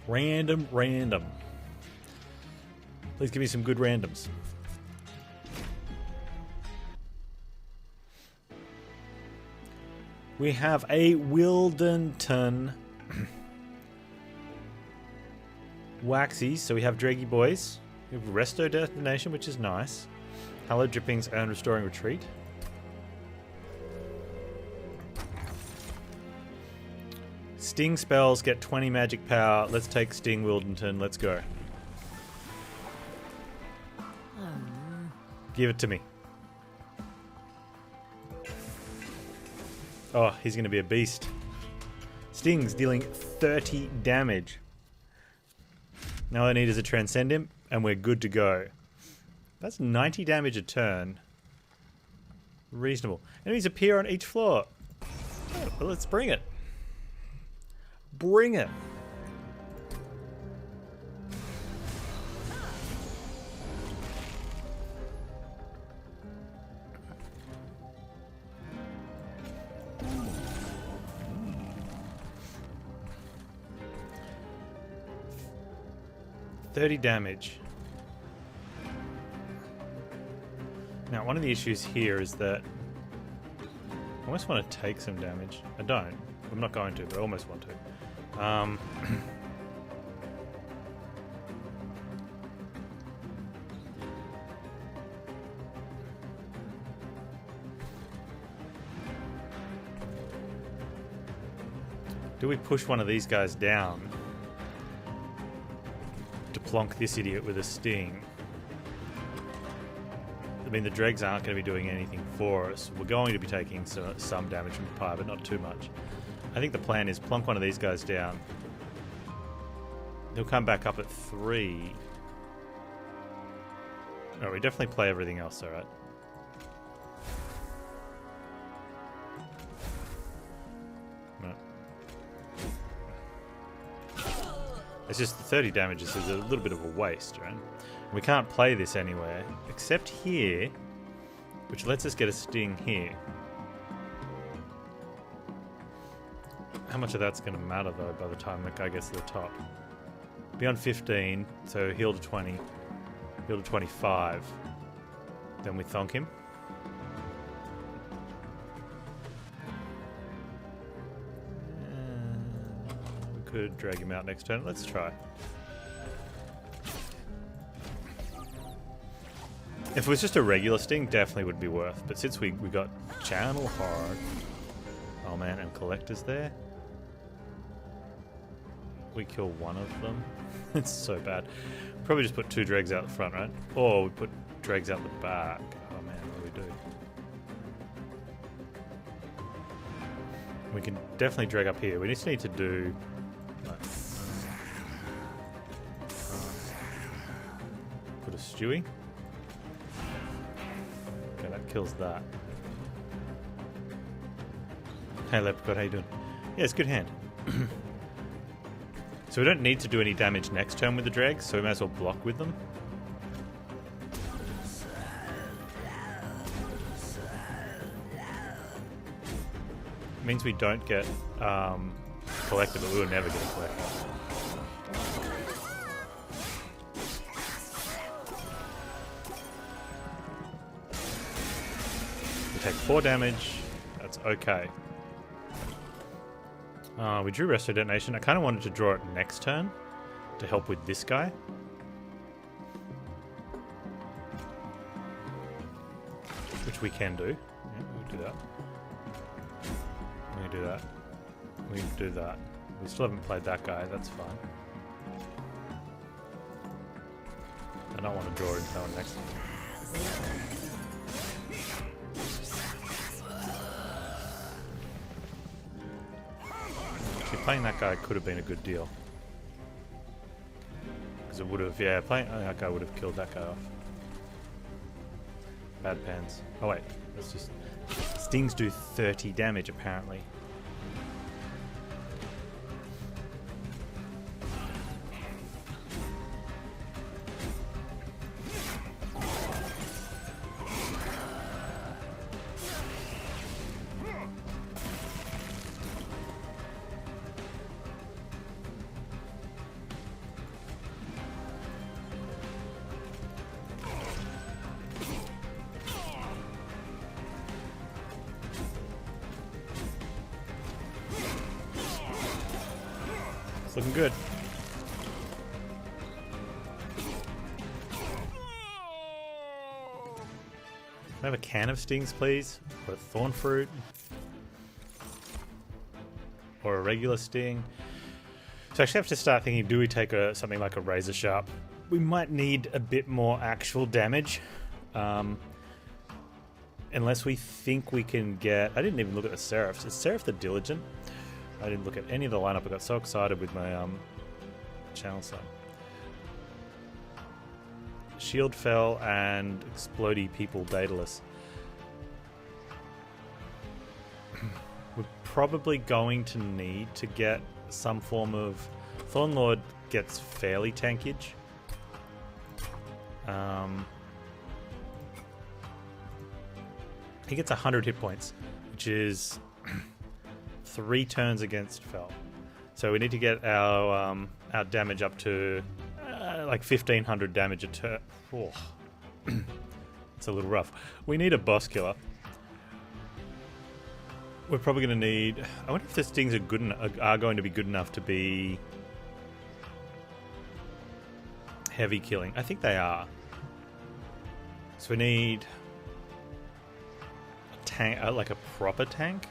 Random. Please give me some good randoms. We have a Wildenton Waxies, so we have Draggy Boys. We have Resto Detonation, which is nice. Hello Drippings and Restoring Retreat. Sting spells get 20 magic power. Let's take Sting Wildenton. Let's go. Give it to me. Oh, he's going to be a beast. Stings dealing 30 damage. Now all I need is a Transcend him, and we're good to go. That's 90 damage a turn. Reasonable. Enemies appear on each floor. Oh, well, let's bring it. Bring it. $30 damage. Now, one of the issues here is that I almost want to take some damage. I don't. I'm not going to, but I almost want to. Do we push one of these guys down to plonk this idiot with a sting? I mean, the dregs aren't going to be doing anything for us. We're going to be taking some damage from the pyre, but not too much. I think the plan is plonk one of these guys down. They'll come back up at 3. Oh, we definitely play everything else, alright. No. It's just the 30 damage is a little bit of a waste, right? We can't play this anywhere except here, which lets us get a sting here. How much of that's going to matter though by the time that guy gets to the top? Beyond 15, so heal to 20, heal to 25. Then we thonk him. We could drag him out next turn. Let's try. If it was just a regular sting, definitely would be worth. But since we got channel hard, oh man, and collectors there. We kill one of them. It's so bad. Probably just put 2 dregs out the front, right? Or we put dregs out the back. Oh man, what do we do? We can definitely drag up here. We just need to do. Put a Stewie. Okay, that kills that. Hey Leprechaun, how you doing? Yeah, it's a good hand. So we don't need to do any damage next turn with the dregs, so we might as well block with them. It means we don't get collector, but we will never get a collector. We take 4 damage. That's okay. We drew Resto Detonation. I kind of wanted to draw it next turn to help with this guy. Which we can do. Yeah, we'll do that. We can do that. We can do that. We still haven't played that guy. That's fine. I don't want to draw into that one next time. Playing that guy could have been a good deal. Because it would have, yeah, playing that guy would have killed that guy off. Bad Panz. Oh wait, let's just... Stings do 30 damage apparently. It's looking good. Can I have a can of stings, please? Or a thorn fruit? Or a regular sting? So I actually have to start thinking, do we take something like a razor sharp? We might need a bit more actual damage. Unless we think we can get... I didn't even look at the Seraphs. Is Seraph the Diligent? I didn't look at any of the lineup. I got so excited with my channel sign. Shield fell and explodey people Daedalus. We're probably going to need to get some form of... Thornlord gets fairly tankage. He gets 100 hit points, which is 3 turns against Fel. So we need to get our damage up to like 1500 damage a turn. Oh. It's a little rough. We need a boss killer. We're probably going to need... I wonder if the stings are going to be good enough to be heavy killing. I think they are. So we need a tank, like a proper tank.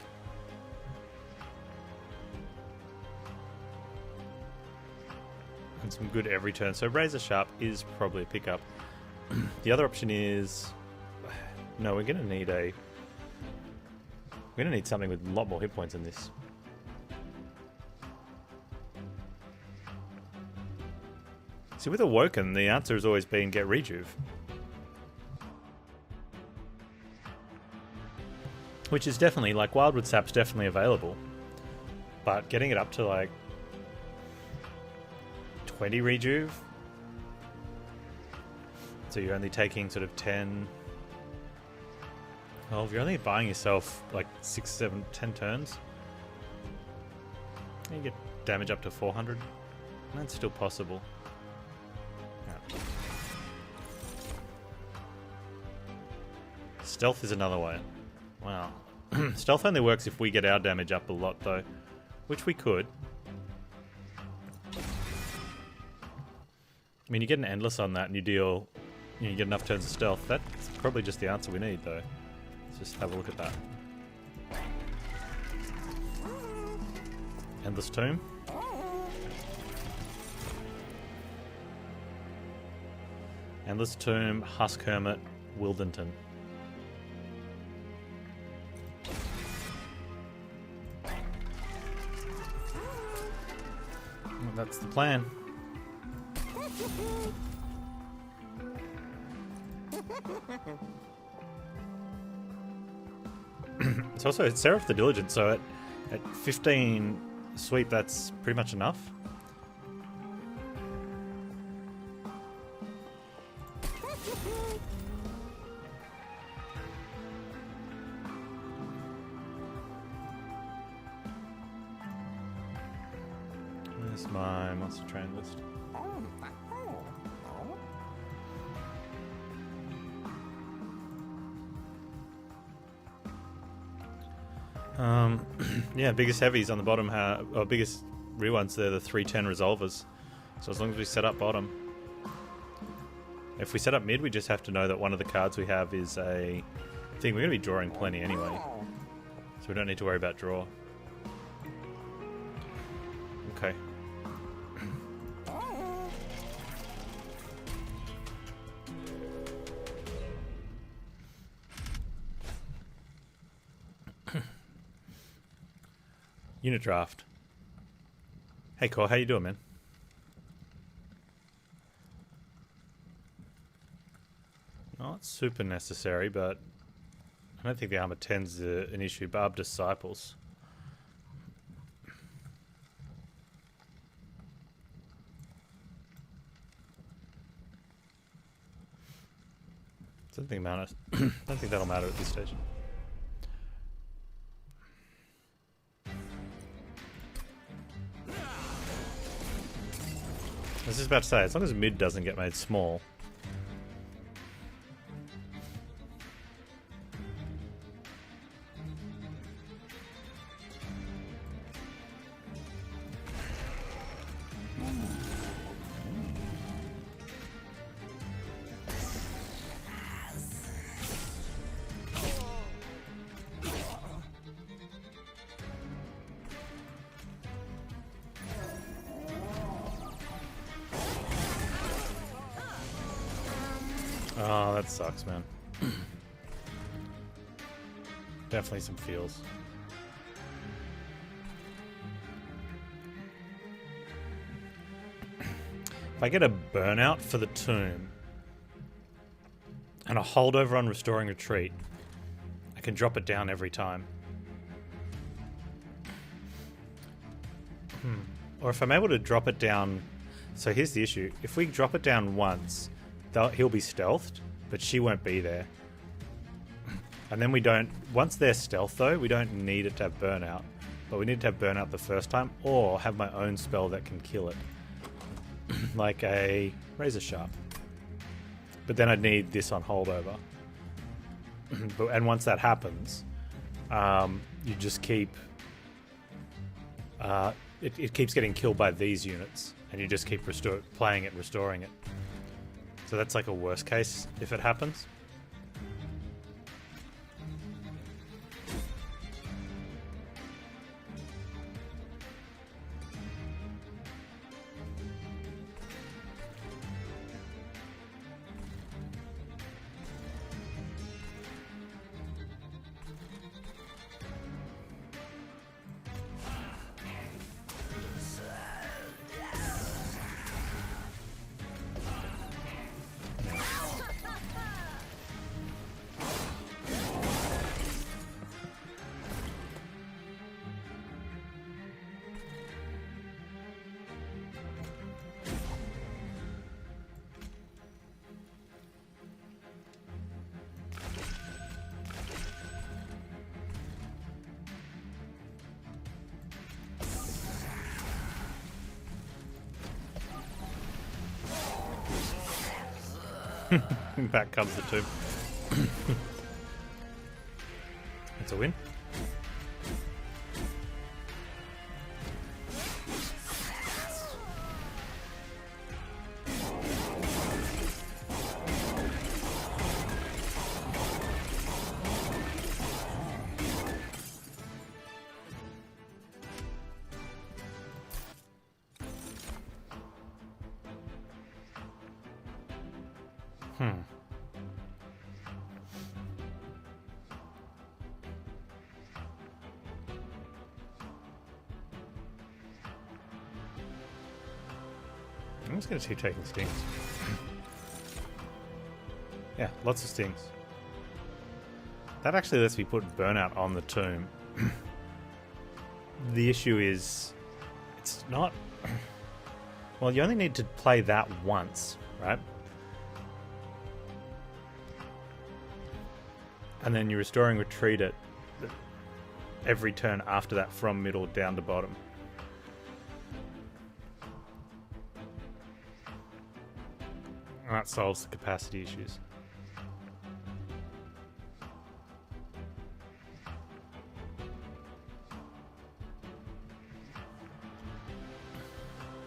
And some good every turn. So Razor Sharp is probably a pickup. The other option is... No, we're going to need a... We're going to need something with a lot more hit points than this. See, with Awoken, the answer has always been get Rejuve. Which is definitely, like, Wildwood Sap's definitely available. But getting it up to, like, 20 Rejuve? So you're only taking sort of 10... Well, if you're only buying yourself, like, 6, 7, 10 turns, you get damage up to 400. That's still possible. Yeah. Stealth is another way. Wow. Stealth only works if we get our damage up a lot, though. Which we could. I mean, you get an Endless on that and you deal... You get enough turns of stealth. That's probably just the answer we need, though. Let's just have a look at that. Endless Tomb. Endless Tomb, Husk Hermit, Wildenton. Well, that's the plan. It's also Seraph the Diligent, so at 15 sweep, that's pretty much enough. Where's my monster train list? Yeah, biggest heavies on the bottom or biggest real ones, they're the 310 resolvers. So as long as we set up bottom. If we set up mid, we just have to know that one of the cards we have is a thing. We're going to be drawing plenty anyway. So we don't need to worry about draw. Okay. Unit draft. Hey Core, how you doing, man? Not super necessary, but I don't think the armor 10's an issue. Barb Disciples. Don't think that'll matter at this stage. I was just about to say, as long as mid doesn't get made small. Oh, that sucks, man. Definitely some feels. If I get a burnout for the tomb and a holdover on restoring retreat, I can drop it down every time. Or if I'm able to drop it down... So here's the issue. If we drop it down once, he'll be stealthed, but she won't be there. And then we don't... Once they're stealth, though, we don't need it to have burnout. But we need to have burnout the first time, or have my own spell that can kill it. Like a razor sharp. But then I'd need this on holdover. And once that happens, you just keep... It keeps getting killed by these units, and you just keep playing it, restoring it. So that's like a worst case if it happens. Back comes the tomb. It's a win. I'm just going to keep taking stings. Yeah, lots of stings. That actually lets me put burnout on the tomb. The issue is, it's not... Well, you only need to play that once, right? And then you're restoring retreat it every turn after that from middle down to bottom. And that solves the capacity issues.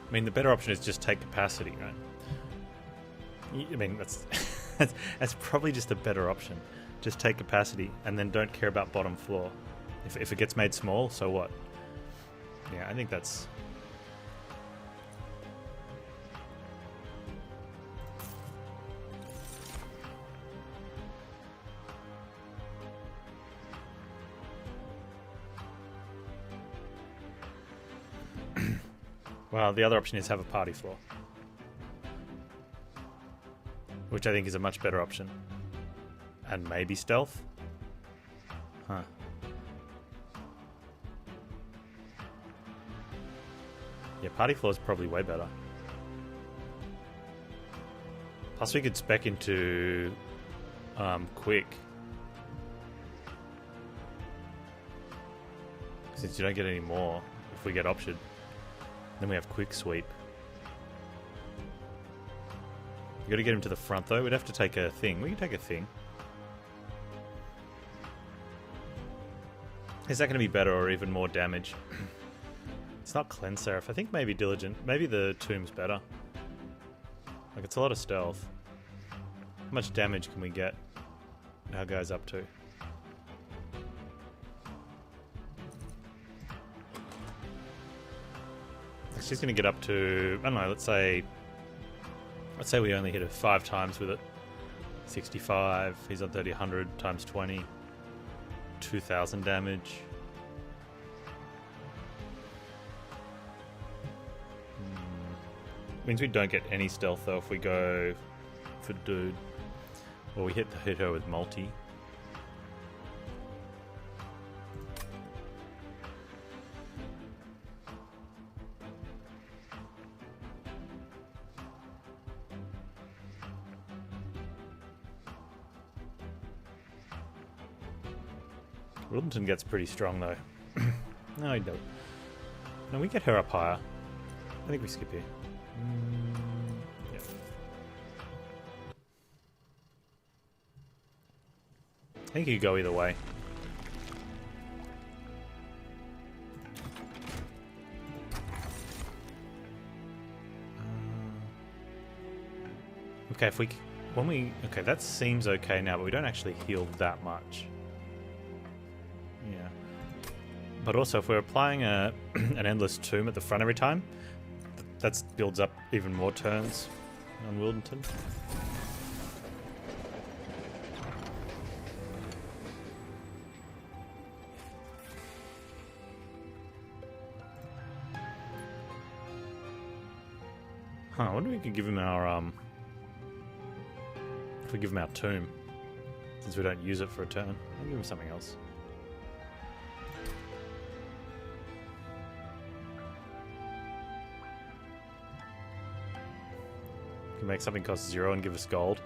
I mean, the better option is just take capacity, right? I mean, that's that's probably just a better option. Just take capacity and then don't care about bottom floor. If it gets made small, so what? Yeah, I think that's... Well, the other option is have a party floor, which I think is a much better option. And maybe stealth? Huh. Yeah, party floor is probably way better. Plus we could spec into quick. Since you don't get any more if we get option. Then we have quick sweep. You gotta get him to the front though. We'd have to take a thing. We can take a thing. Is that gonna be better or even more damage? It's not Cleanse Seraph. I think maybe Diligent. Maybe the Tomb's better. Like, it's a lot of stealth. How much damage can we get? Our guy's up to. She's going to get up to, I don't know, let's say we only hit her 5 times with it. 65. He's on 30, 100 times 20. 2,000 damage. Means we don't get any stealth though if we go for dude. Or we hit her with multi. Wilmington gets pretty strong though. No, he don't. No, we get her up higher. I think we skip here. Yeah. I think you could go either way. Okay, if we okay, that seems okay now, but we don't actually heal that much. Yeah. But also, if we're applying an endless tomb at the front every time, that builds up even more turns on Wilmington. Huh, I wonder if we could give him our, if we give him our tomb, since we don't use it for a turn. I'll give him something else. Can make something cost 0 and give us gold.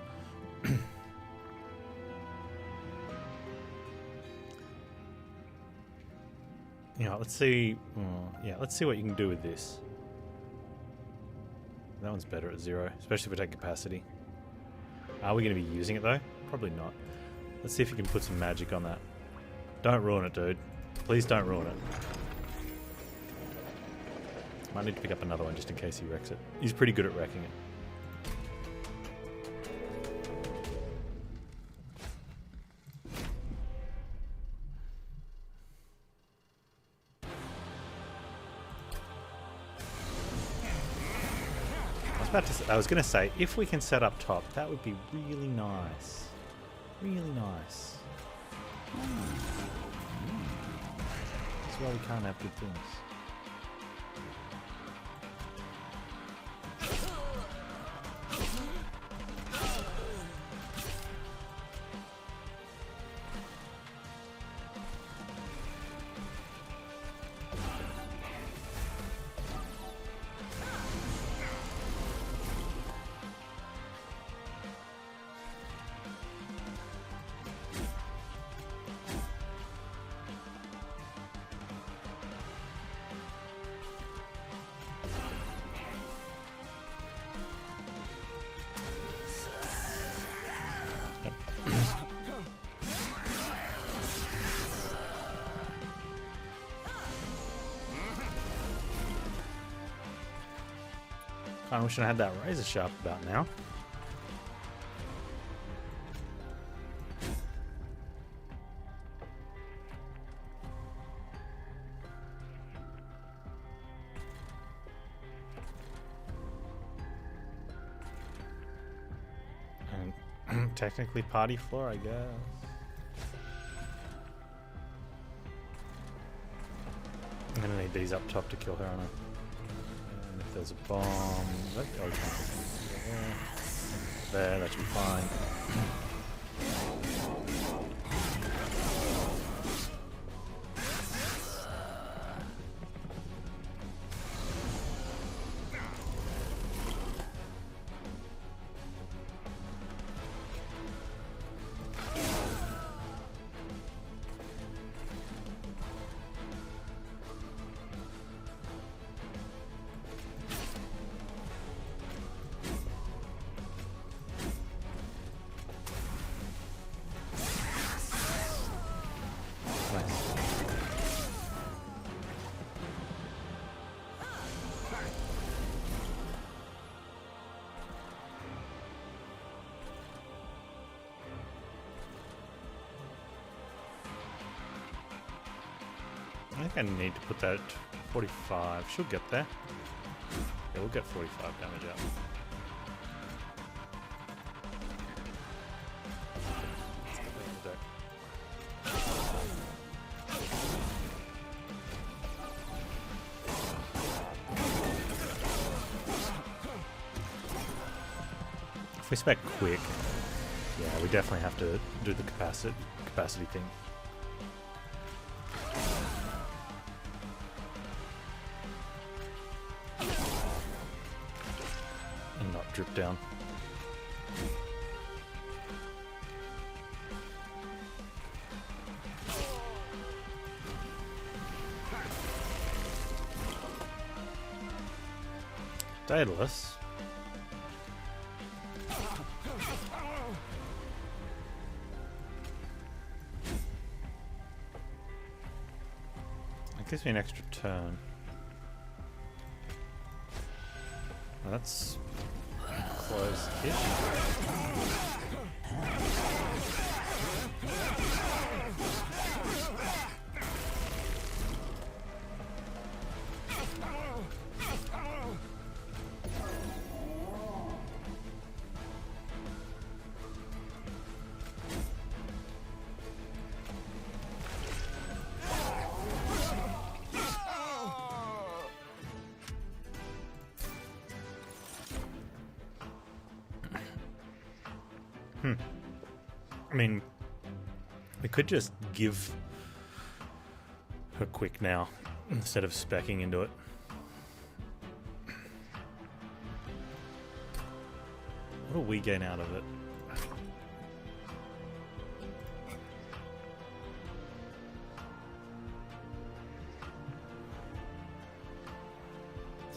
Yeah, let's see. Yeah, let's see what you can do with this. That one's better at 0, especially if we take capacity. Are we going to be using it though? Probably not. Let's see if you can put some magic on that. Don't ruin it, dude. Please don't ruin it. Might need to pick up another one just in case he wrecks it. He's pretty good at wrecking it. I was going to say, if we can set up top, that would be really nice. Really nice. That's why we can't have good things. I wish I had that razor sharp about now. And technically party floor, I guess. I'm gonna need these up top to kill her, aren't I? There's a bomb. There, that should be fine. I think I need to put that at 45. She'll get there. Yeah, we'll get 45 damage out. If we spec quick, yeah, we definitely have to do the capacity thing. And not drip down. Daedalus. It gives me an extra turn. Well, that's close-ish. I mean, we could just give her quick now instead of speccing into it. What do we gain out of it?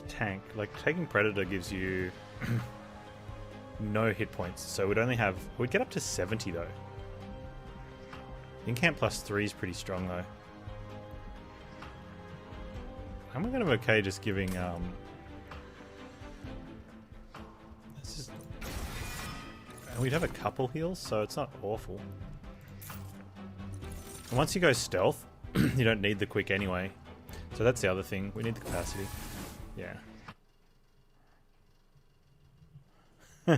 Tank. Like, taking Predator gives you no hit points, so we'd get up to 70 though. Incamp plus 3 is pretty strong though. I'm kind of okay just giving we'd have a couple heals, so it's not awful. And once you go stealth, you don't need the quick anyway. So that's the other thing. We need the capacity. Yeah.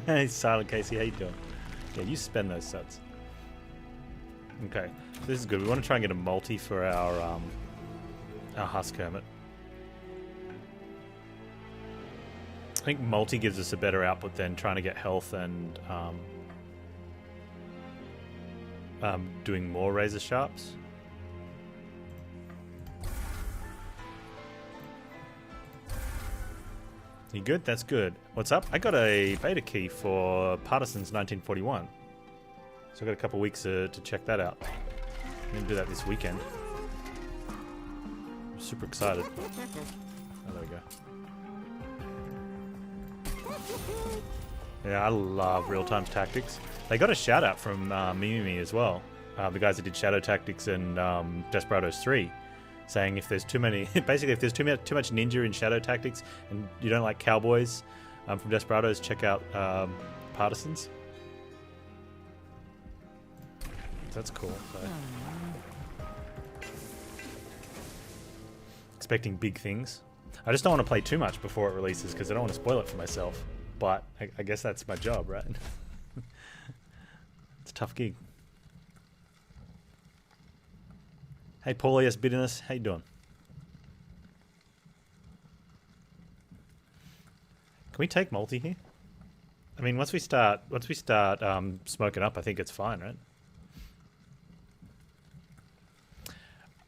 Hey, Silent Casey, how you doing? Yeah, you spend those sets. Okay, so this is good. We want to try and get a multi for our Husk Hermit. I think multi gives us a better output than trying to get health and doing more razor sharps. You good? That's good. What's up? I got a beta key for Partisans 1941. So I've got a couple weeks to check that out. I'm going to do that this weekend. I'm super excited. Oh, there we go. Yeah, I love Real-Time Tactics. They got a shout out from Mimimi as well. The guys that did Shadow Tactics and Desperados 3. Saying if there's too many, basically if there's too much ninja in Shadow Tactics and you don't like cowboys from Desperados, check out Partisans. That's cool. So. Expecting big things. I just don't want to play too much before it releases because I don't want to spoil it for myself. But I guess that's my job, right? It's a tough gig. Hey, Paulius Bitterness, how you doing? Can we take multi here? I mean, once we start smoking up, I think it's fine, right?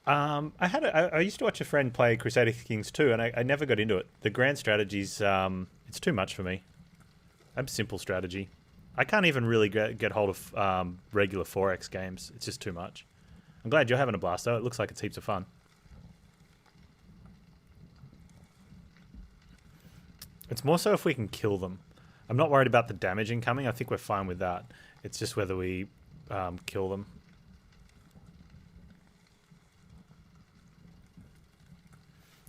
I used to watch a friend play Crusader Kings 2, and I never got into it. The grand strategies, it's too much for me. I'm simple strategy. I can't even really get hold of regular 4X games. It's just too much. I'm glad you're having a blast, though. It looks like it's heaps of fun. It's more so if we can kill them. I'm not worried about the damage incoming. I think we're fine with that. It's just whether we kill them.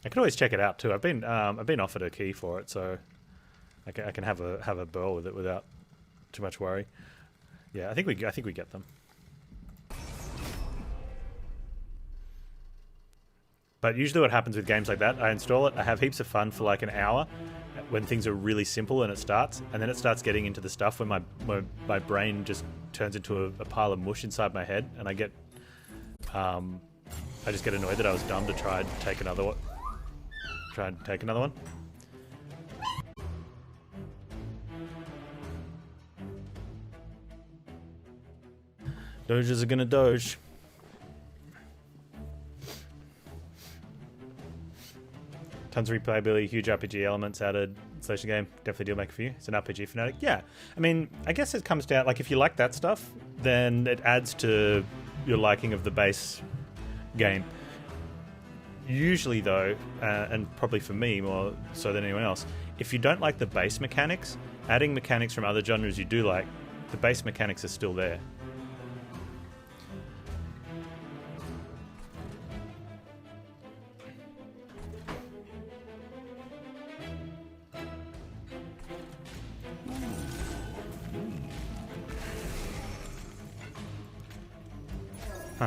I can always check it out too. I've been offered a key for it, so I can have a burl with it without too much worry. Yeah, I think we get them. But usually what happens with games like that, I install it, I have heaps of fun for like an hour when things are really simple and it starts, and then it starts getting into the stuff when my brain just turns into a pile of mush inside my head, and I just get annoyed that I was dumb to try and take another one. Doges are gonna doge. Tons of replayability, huge RPG elements added. Solution game, definitely deal maker for you. It's an RPG fanatic. Yeah, I mean, I guess it comes down, like, if you like that stuff, then it adds to your liking of the base game. Usually, though, and probably for me more so than anyone else, if you don't like the base mechanics, adding mechanics from other genres you do like, the base mechanics are still there.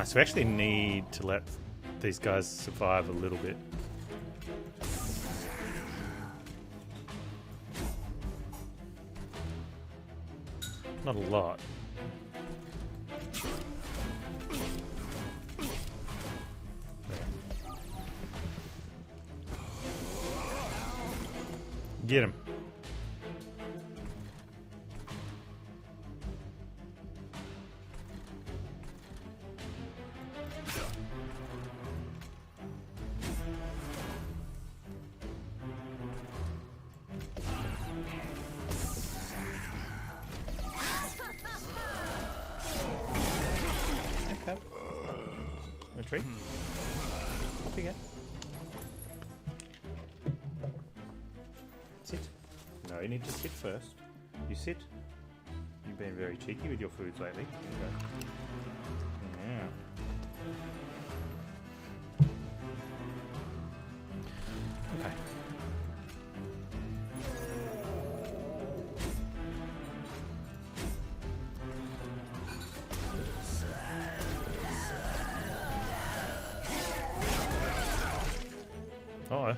So we actually need to let these guys survive a little bit. Not a lot. Get him. Retreat. Up you go. Sit. No, you need to sit first. You sit. You've been very cheeky with your foods lately. Yeah. Okay. Uh-oh.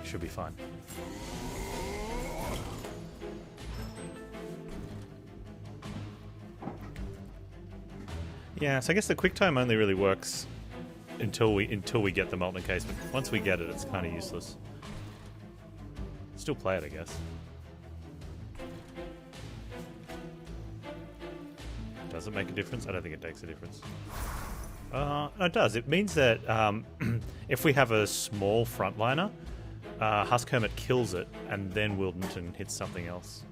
Should be fine. Yeah, so I guess the quick time only really works until we get the molten encasement. Once we get it, it's kind of useless. Still play it, I guess. Does it make a difference? I don't think it makes a difference. No, it does. It means that if we have a small frontliner, Husk Hermit kills it, and then Wildenton hits something else.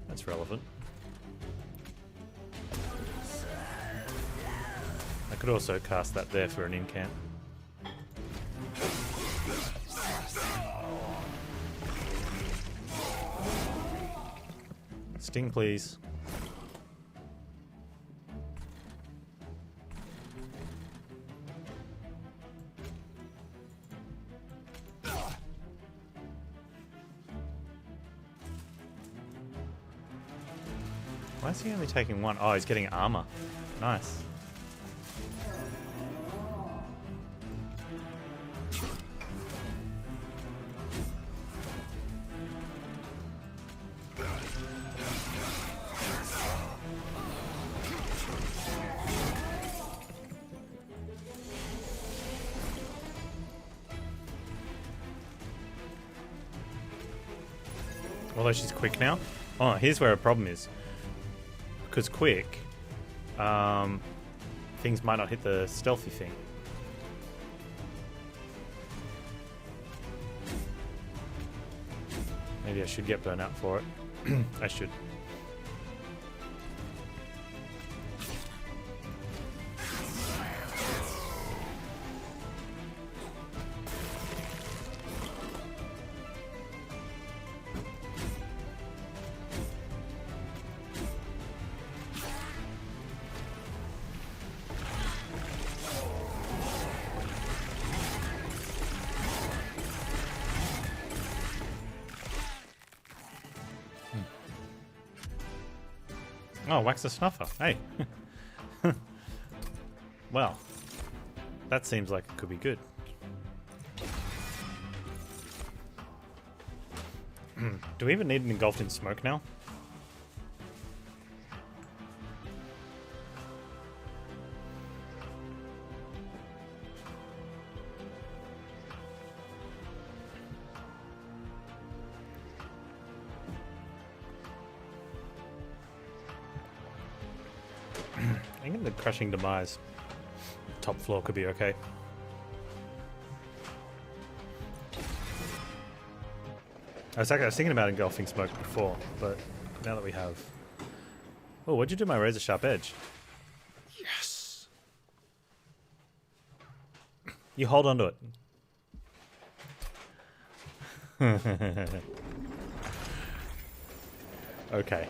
That's relevant. I could also cast that there for an incant. Sting, please. Why is he only taking one? Oh, he's getting armor. Nice. Although she's quick now. Oh, here's where a problem is. Because quick, things might not hit the stealthy thing. Maybe I should get burnt out for it. I should. Oh, wax the snuffer. Hey. Well, that seems like it could be good. Do we even need an engulfed in smoke now? I think the crushing demise top floor could be okay. I was thinking about engulfing smoke before, but now that we have... Oh, what'd you do my razor sharp edge? Yes! You hold on to it. Okay,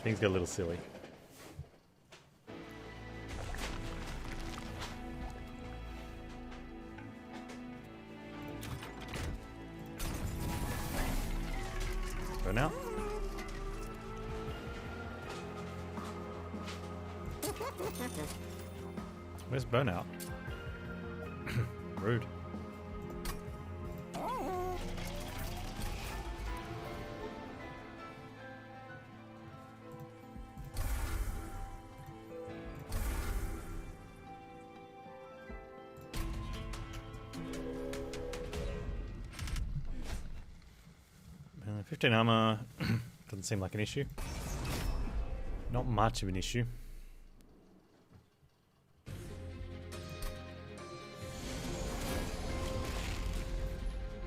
things get a little silly. Burnout. Where's Burnout? Rude. Uh, 15 armor doesn't seem like an issue. Not much of an issue.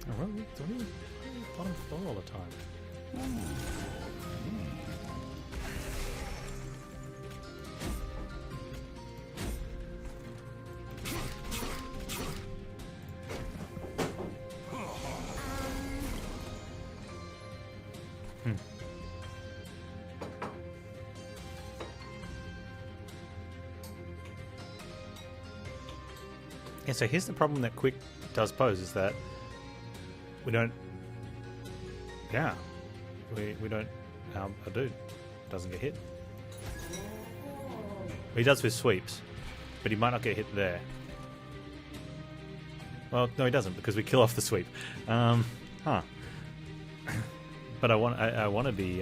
Oh, what are you bottom floor all the time? Yeah, so here's the problem that Quick does pose, is that we don't... Yeah. We don't... our dude doesn't get hit. He does with sweeps, but he might not get hit there. Well, no, he doesn't, because we kill off the sweep. Huh. But I want to be...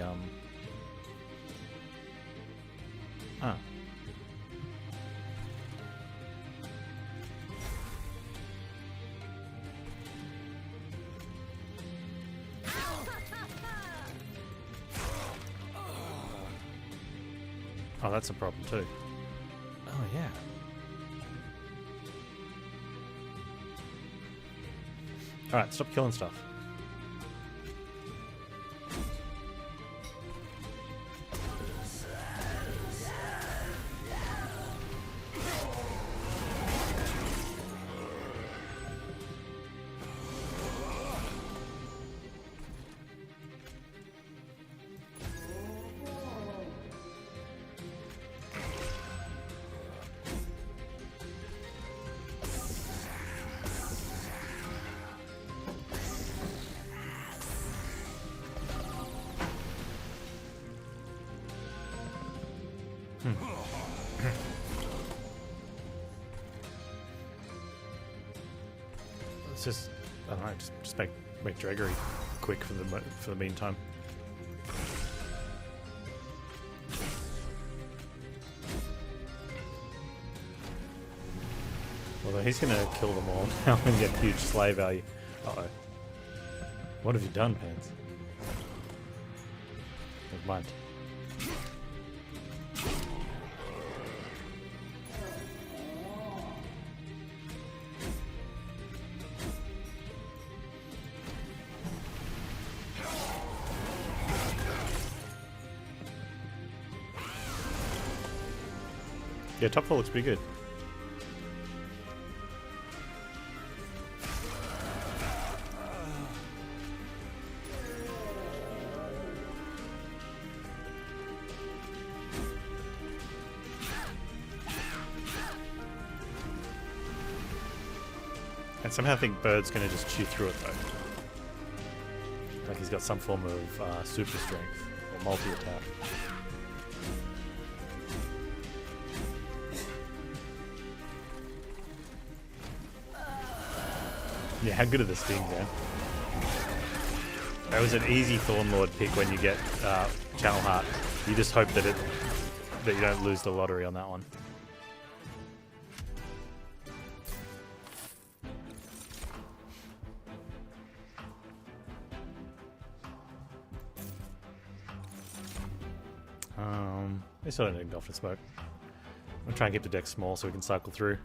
Huh. Oh, that's a problem too. Oh, yeah. Alright, stop killing stuff. It's just, I don't know, just make Dragory quick for the meantime. Although he's gonna kill them all now and get huge slay value. Uh-oh. What have you done, Panz? Never mind. Yeah, top 4 looks pretty good. And somehow I think Bird's going to just chew through it though. Like he's got some form of super strength or multi-attack. Yeah, how good are the stings, man? That was an easy Thornlord pick when you get Channel Heart. You just hope that you don't lose the lottery on that one. They still don't engulf the smoke. I'll try and keep the deck small so we can cycle through.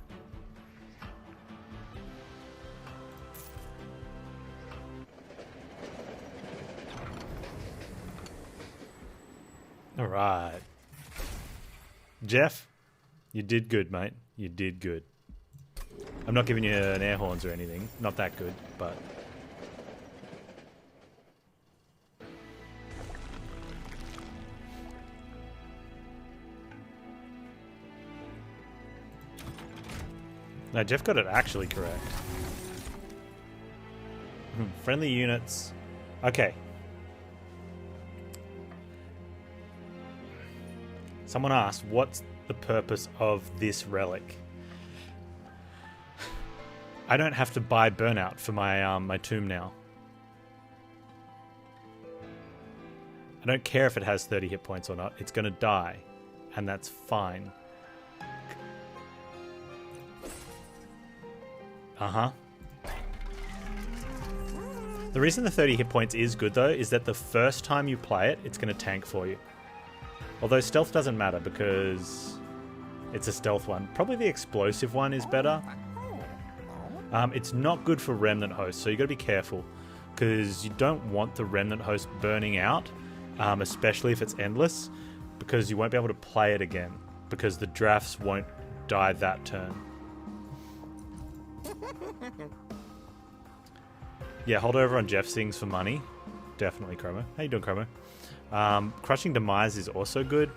Alright. Jeff, you did good, mate. You did good. I'm not giving you an air horns or anything. Not that good, but... No, Jeff got it actually correct. Friendly units. Okay. Someone asked, what's the purpose of this relic? I don't have to buy burnout for my my tomb now. I don't care if it has 30 hit points or not. It's going to die, and that's fine. Uh-huh. The reason the 30 hit points is good, though, is that the first time you play it, it's going to tank for you. Although stealth doesn't matter because it's a stealth one. Probably the explosive one is better. It's not good for remnant hosts, so you got to be careful because you don't want the remnant host burning out, especially if it's endless, because you won't be able to play it again because the drafts won't die that turn. Yeah, hold over on Jeff Sings for money. Definitely, Chromo. How you doing, Chromo? Crushing Demise is also good.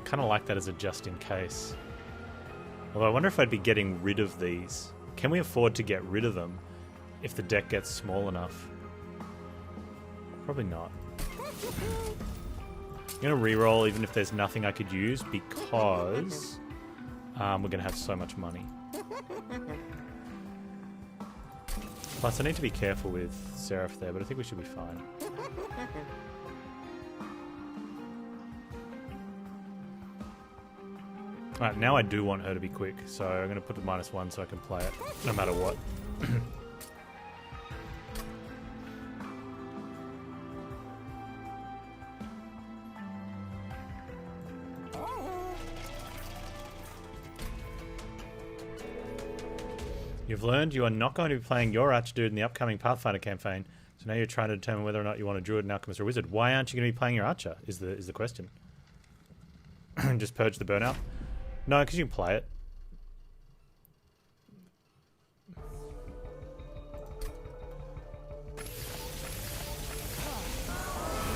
Kind of like that as a just in case. Although I wonder if I'd be getting rid of these. Can we afford to get rid of them if the deck gets small enough? Probably not. I'm going to reroll even if there's nothing I could use because we're going to have so much money. Plus I need to be careful with Seraph there, but I think we should be fine. Alright, now I do want her to be quick, so I'm going to put the -1 so I can play it, no matter what. You've learned you are not going to be playing your Archdude in the upcoming Pathfinder campaign, so now you're trying to determine whether or not you want a Druid, an Alchemist, or a Wizard. Why aren't you going to be playing your Archer, is the question. Just purge the burnout? No, because you can play it.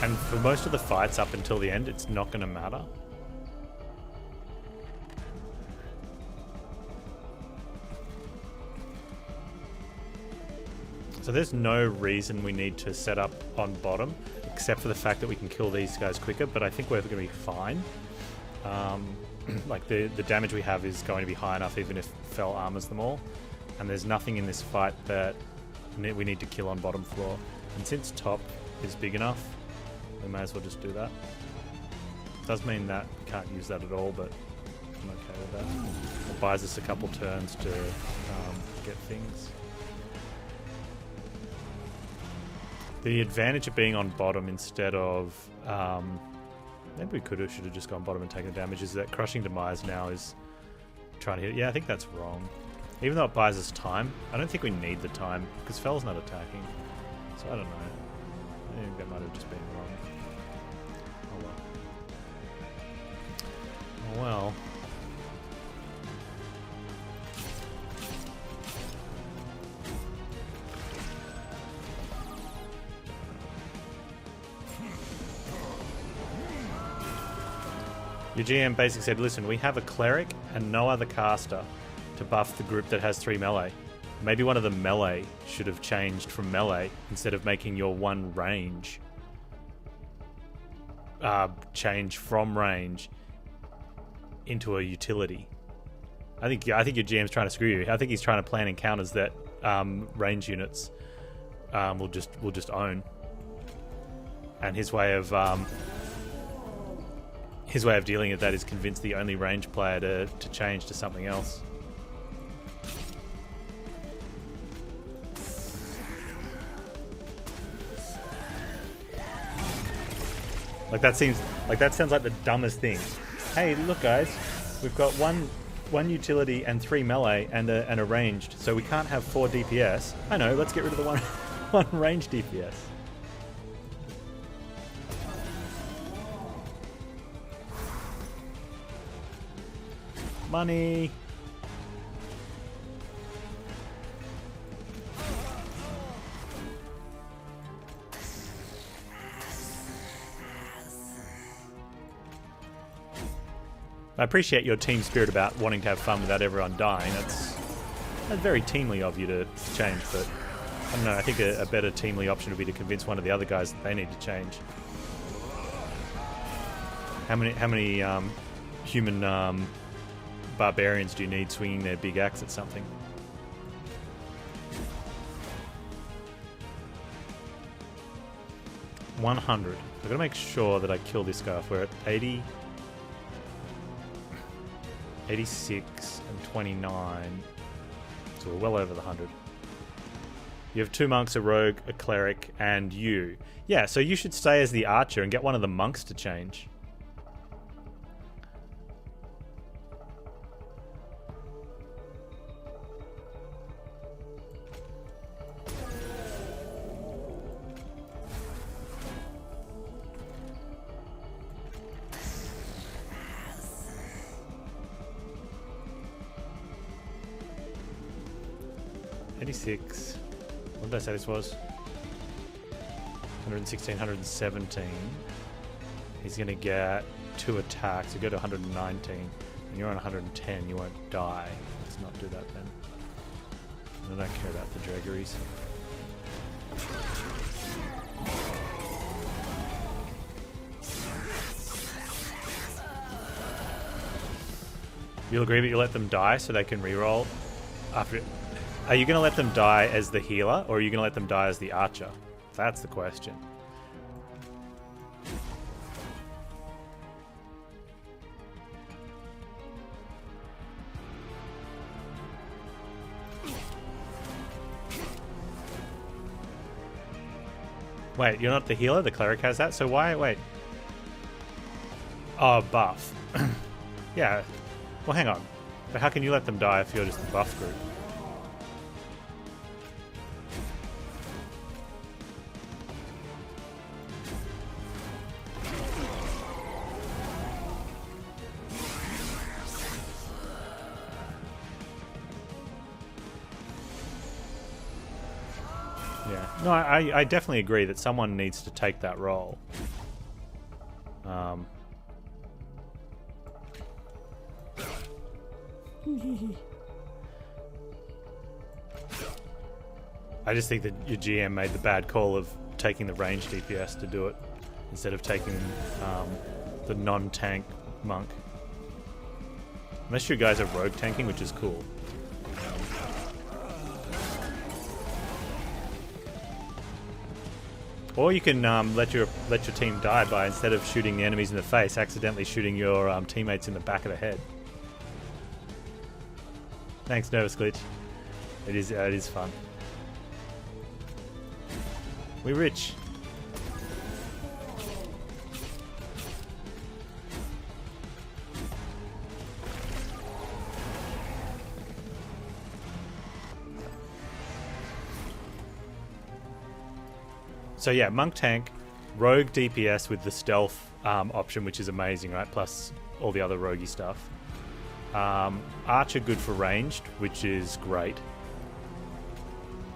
And for most of the fights up until the end, it's not going to matter. So there's no reason we need to set up on bottom, except for the fact that we can kill these guys quicker, but I think we're going to be fine. Like the damage we have is going to be high enough even if Fel armors them all, and there's nothing in this fight that we need to kill on bottom floor, and since top is big enough we may as well just do that. Does mean that we can't use that at all, but I'm okay with that. It buys us a couple turns to get things. The advantage of being on bottom instead of maybe we should have just gone bottom and taken the damage, is that Crushing Demise now is trying to hit. Yeah, I think that's wrong. Even though it buys us time, I don't think we need the time because Fel's not attacking. So I don't know. I think that might have just been wrong. Oh well. Oh well. Your GM basically said, listen, we have a cleric and no other caster to buff the group that has 3 melee. Maybe one of the melee should have changed from melee instead of making your one range change from range into a utility. I think your GM's trying to screw you. I think he's trying to plan encounters that range units will just own. And his way of dealing with that is convince the only range player to change to something else. That sounds like the dumbest thing. Hey, look, guys, we've got one utility and 3 melee and a ranged, so we can't have 4 DPS. I know. Let's get rid of the one ranged DPS. Money. I appreciate your team spirit about wanting to have fun without everyone dying. That's very teamly of you to change, but I don't know. I think a better teamly option would be to convince one of the other guys that they need to change. How many human barbarians do you need swinging their big axe at something? $100. I've got to make sure that I kill this guy off. We're at 80, 86, and 29. So we're well over the 100. You have 2 monks, a rogue, a cleric, and you. Yeah, so you should stay as the archer and get one of the monks to change. What did I say this was? 116, 117. He's going to get 2 attacks. You go to 119. And you're on 110. You won't die. Let's not do that then. I don't care about the draggeries. You'll agree that you let them die so they can reroll after it. Are you going to let them die as the healer, or are you going to let them die as the archer? That's the question. Wait, you're not the healer? The cleric has that? So why? Wait. Oh, buff. Yeah. Well, hang on. But how can you let them die if you're just the buff group? No, I definitely agree that someone needs to take that role. I just think that your GM made the bad call of taking the ranged DPS to do it instead of taking the non-tank monk. Unless you guys are rogue tanking, which is cool. Or you can let your team die by, instead of shooting the enemies in the face, accidentally shooting your teammates in the back of the head. Thanks, Nervous Glitch. It is fun. We're rich. So yeah, monk tank, rogue DPS with the stealth option, which is amazing, right? Plus all the other roguey stuff. Archer good for ranged, which is great.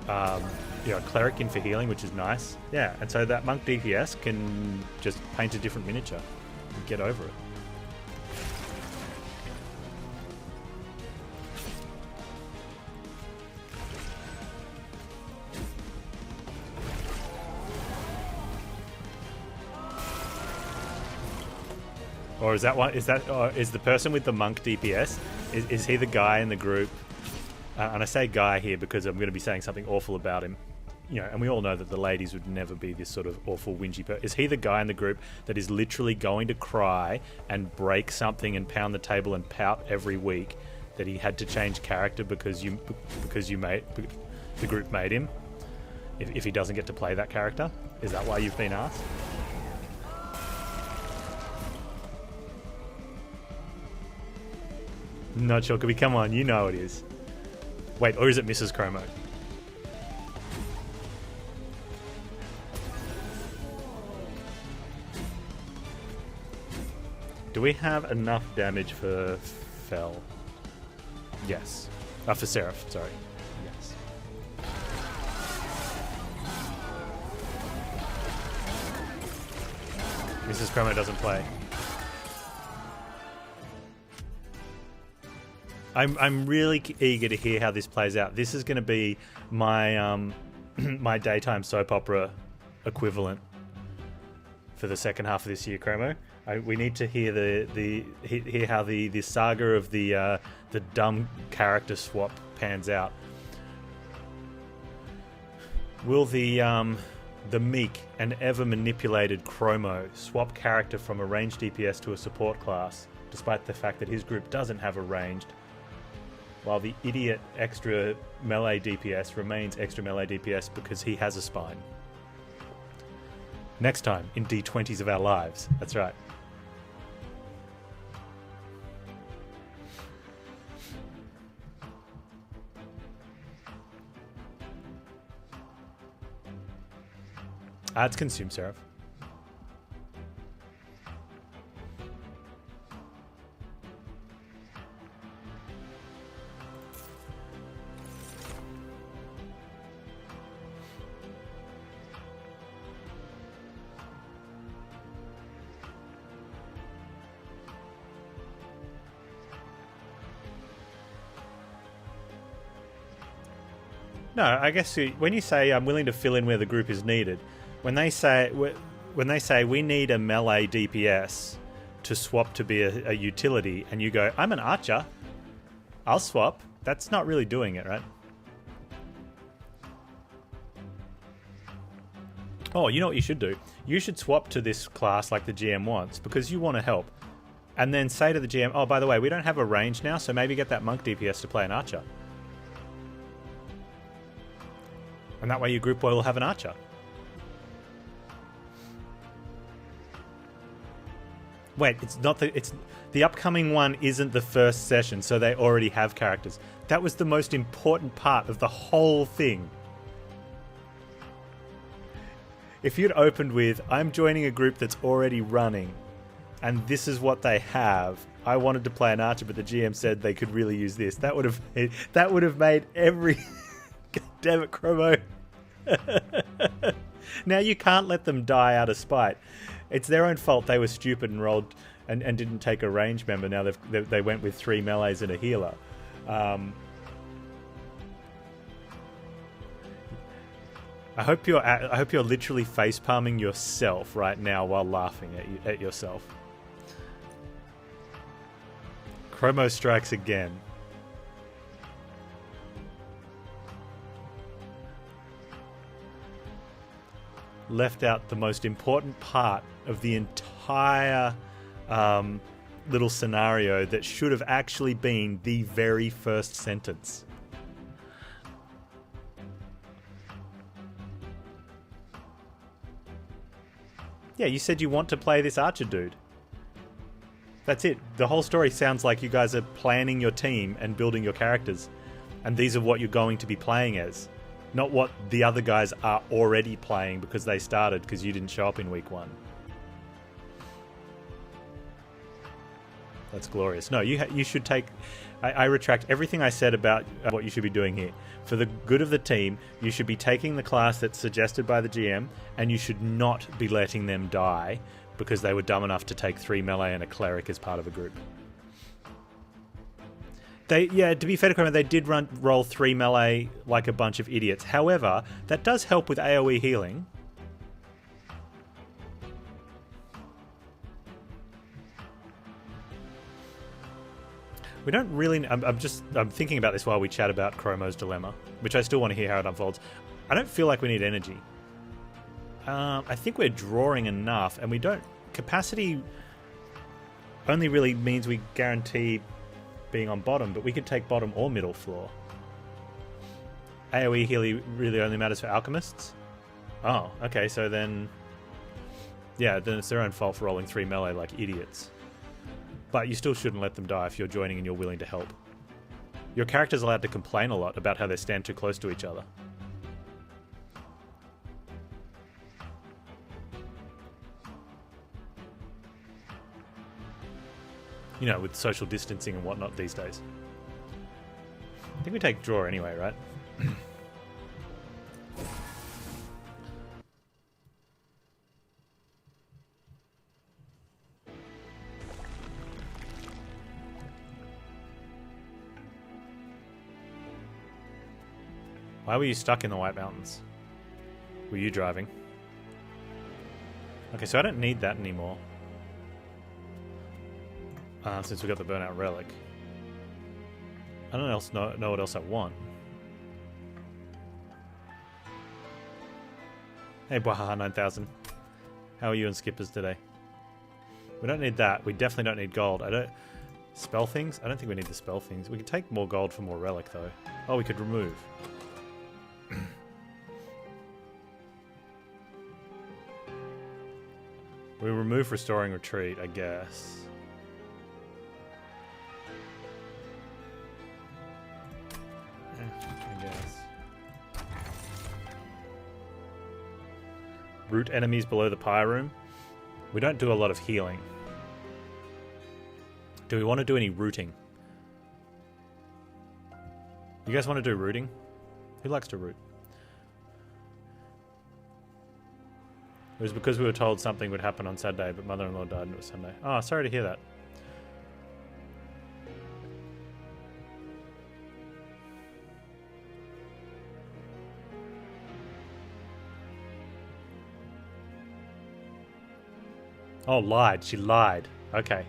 Cleric in for healing, which is nice. Yeah, and so that monk DPS can just paint a different miniature and get over it. Or is that one? Is that is the person with the monk DPS? Is he the guy in the group? And I say guy here because I'm going to be saying something awful about him. You know, and we all know that the ladies would never be this sort of awful whingy person. Is he the guy in the group that is literally going to cry and break something and pound the table and pout every week that he had to change character because the group made him? If he doesn't get to play that character, is that why you've been asked? Not sure. Could we come on? You know it is. Wait, or is it Mrs. Chromo? Do we have enough damage for Fel? Yes. For Seraph, sorry. Yes. Mrs. Chromo doesn't play. I'm really eager to hear how this plays out. This is going to be my my daytime soap opera equivalent for the second half of this year, Chromo. We need to hear hear how the saga of the dumb character swap pans out. Will the meek and ever manipulated Chromo swap character from a ranged DPS to a support class, despite the fact that his group doesn't have a ranged, while the idiot extra melee DPS remains extra melee DPS because he has a spine? Next time in D20s of our lives. That's right. It's consume Seraph. No, I guess when you say I'm willing to fill in where the group is needed, when they say we need a melee DPS to swap to be a utility, and you go, I'm an archer, I'll swap. That's not really doing it, right? Oh, you know what you should do? You should swap to this class like the GM wants because you want to help. And then say to the GM, oh, by the way, we don't have a range now, so maybe get that monk DPS to play an archer. And that way your group will have an archer. Wait, it's the upcoming one isn't the first session, so they already have characters. That was the most important part of the whole thing. If you'd opened with, I'm joining a group that's already running, and this is what they have. I wanted to play an archer, but the GM said they could really use this. That would have made every... God damn it, Chromo. Now you can't let them die out of spite. It's their own fault. They were stupid and rolled and didn't take a range member. Now they went with 3 melees and a healer. I hope you're literally face palming yourself right now while laughing at yourself. Chromo strikes again. Left out the most important part of the entire little scenario that should have actually been the very first sentence. Yeah, you said you want to play this archer dude. That's it. The whole story sounds like you guys are planning your team and building your characters. And these are what you're going to be playing as. Not what the other guys are already playing because they started because you didn't show up in week 1. That's glorious. No, you should take... I retract everything I said about what you should be doing here. For the good of the team, you should be taking the class that's suggested by the GM, and you should not be letting them die because they were dumb enough to take 3 melee and a cleric as part of a group. To be fair to Chromo, they did roll 3 melee like a bunch of idiots. However, that does help with AoE healing. We don't really... I'm thinking about this while we chat about Chromo's dilemma, which I still want to hear how it unfolds. I don't feel like we need energy. I think we're drawing enough, and we don't... Capacity only really means we guarantee being on bottom, but we could take bottom or middle floor. AoE healing really only matters for alchemists? Oh, okay, so then... Yeah, then it's their own fault for rolling 3 melee like idiots. But you still shouldn't let them die if you're joining and you're willing to help. Your character's allowed to complain a lot about how they stand too close to each other. You know, with social distancing and whatnot these days. I think we take draw anyway, right? Why were you stuck in the White Mountains? Were you driving? Okay, so I don't need that anymore. Since we got the Burnout Relic. I don't know what else I want. Hey, Bwahaha 9000. How are you and Skippers today? We don't need that. We definitely don't need gold. Spell things? I don't think we need the spell things. We could take more gold for more relic, though. Oh, we could remove. We remove Restoring Retreat, I guess. I guess. Root enemies below the pyre room. We don't do a lot of healing. Do we want to do any rooting? You guys want to do rooting? Who likes to root? It was because we were told something would happen on Saturday, but mother-in-law died and it was Sunday. Oh, sorry to hear that. Oh, lied. She lied. Okay.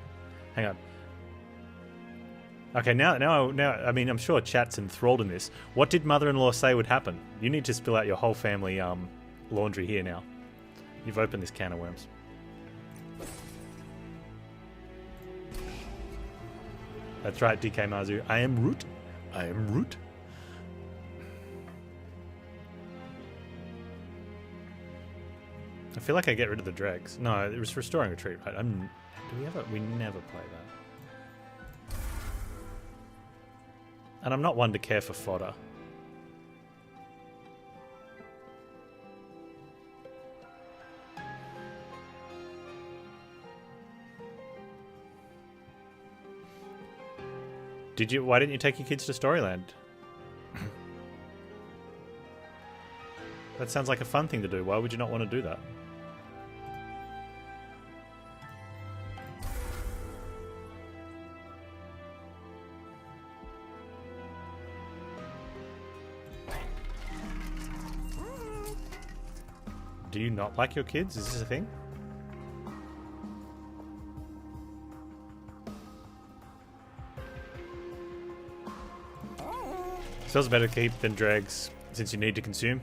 Hang on. Okay, now, I mean, I'm sure chat's enthralled in this. What did mother-in-law say would happen? You need to spill out your whole family laundry here now. You've opened this can of worms. That's right, DK Mazu. I am Root. I am Root. I feel like I get rid of the dregs. No, it was Restoring Retreat, right? We never play that. And I'm not one to care for fodder. Why didn't you take your kids to Storyland? That sounds like a fun thing to do. Why would you not want to do that? Do you not like your kids? Is this a thing? Spells better to keep than dregs, since you need to consume.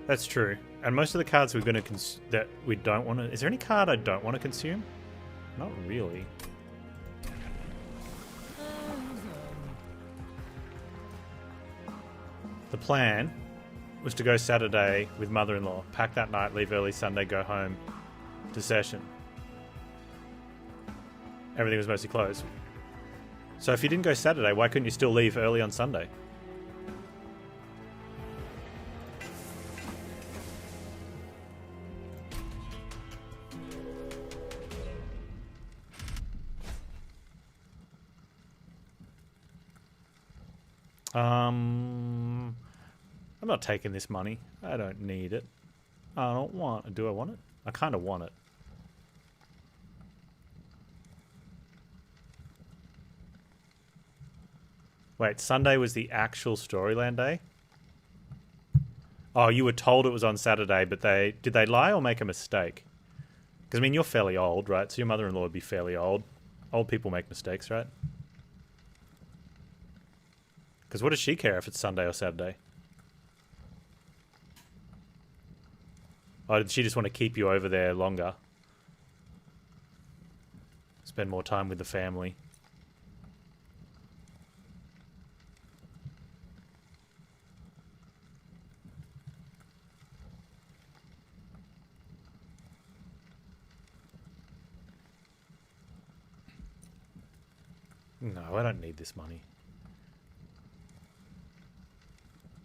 That's true. And most of the cards we're going to that we don't want to... Is there any card I don't want to consume? Not really. The plan was to go Saturday with mother-in-law, pack that night, leave early Sunday, go home to session. Everything was mostly closed. So if you didn't go Saturday, why couldn't you still leave early on Sunday? I'm not taking this money. I don't need it. I don't want it. Do I want it? I kind of want it. Wait, Sunday was the actual Storyland day? Oh, you were told it was on Saturday, but did they lie or make a mistake? Because, I mean, you're fairly old, right? So your mother-in-law would be fairly old. Old people make mistakes, right? Because what does she care if it's Sunday or Saturday? Oh, did she just want to keep you over there longer? Spend more time with the family. No, I don't need this money.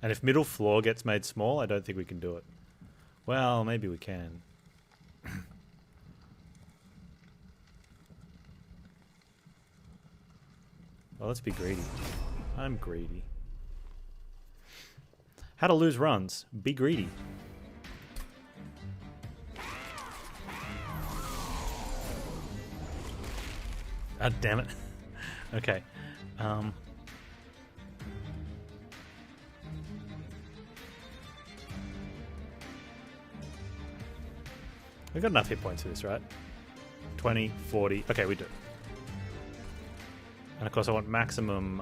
And if middle floor gets made small, I don't think we can do it. Well, maybe we can. Well, let's be greedy. I'm greedy. How to lose runs. Be greedy. Ah, damn it. Okay. We've got enough hit points for this, right? 20, 40. Okay, we do. And of course I want maximum...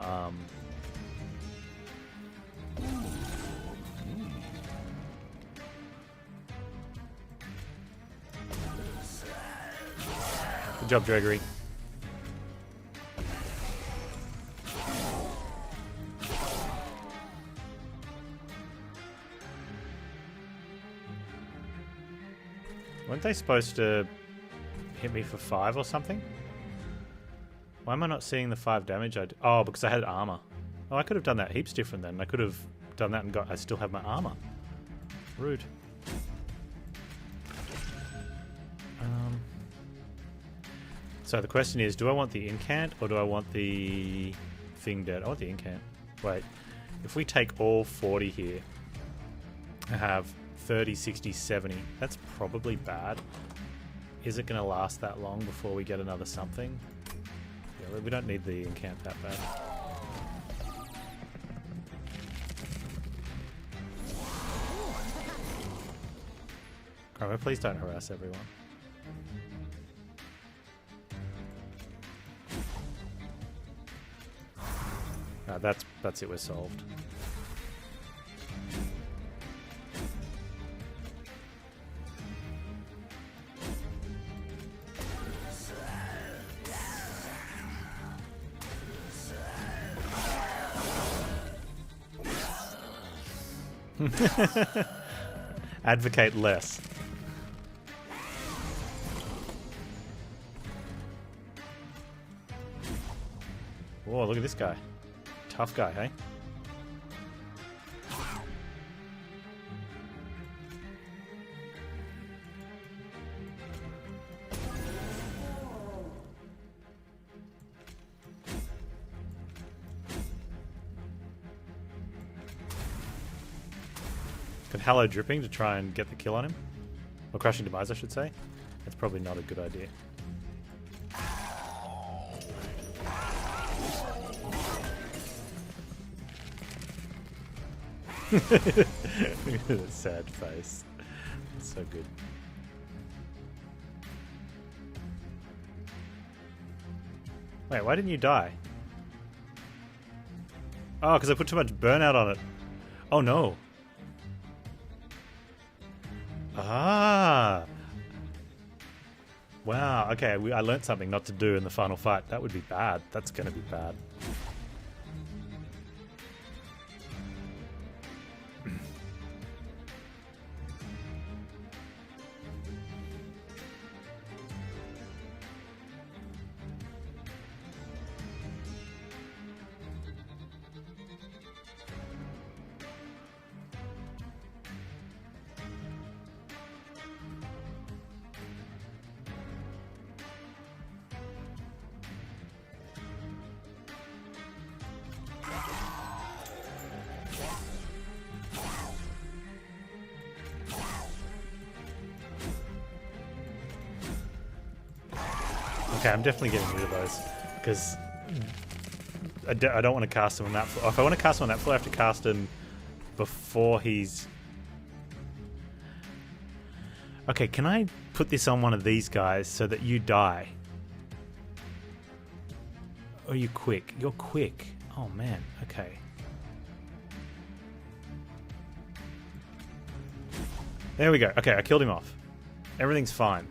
Good job, Gregory. Weren't they supposed to hit me for 5 or something? Why am I not seeing the 5 damage? Oh, because I had armor. Oh, I could have done that heaps different then. I could have done that and I still have my armor. Rude. So the question is, do I want the incant or do I want the thing dead? I want the incant. Wait. If we take all 40 here, I have 30, 60, 70. That's probably bad. Is it going to last that long before we get another something? Yeah, we don't need the incant that bad. Alright, please don't harass everyone. That's it, we're solved. Advocate less. Whoa, look at this guy. Tough guy, hey? Could Hallow Dripping to try and get the kill on him? Or Crushing Demise, I should say. That's probably not a good idea. Look at that sad face. It's so good. Wait, why didn't you die? Oh, because I put too much burnout on it. Oh no. Ah. Wow, okay, I learnt something not to do in the final fight. That would be bad. That's going to be bad. Okay, I'm definitely getting rid of those because I don't want to cast him on that floor. If I want to cast him on that floor, I have to cast him before he's... Okay, can I put this on one of these guys so that you die? Or are you quick? You're quick. Oh man, okay. There we go. Okay, I killed him off. Everything's fine.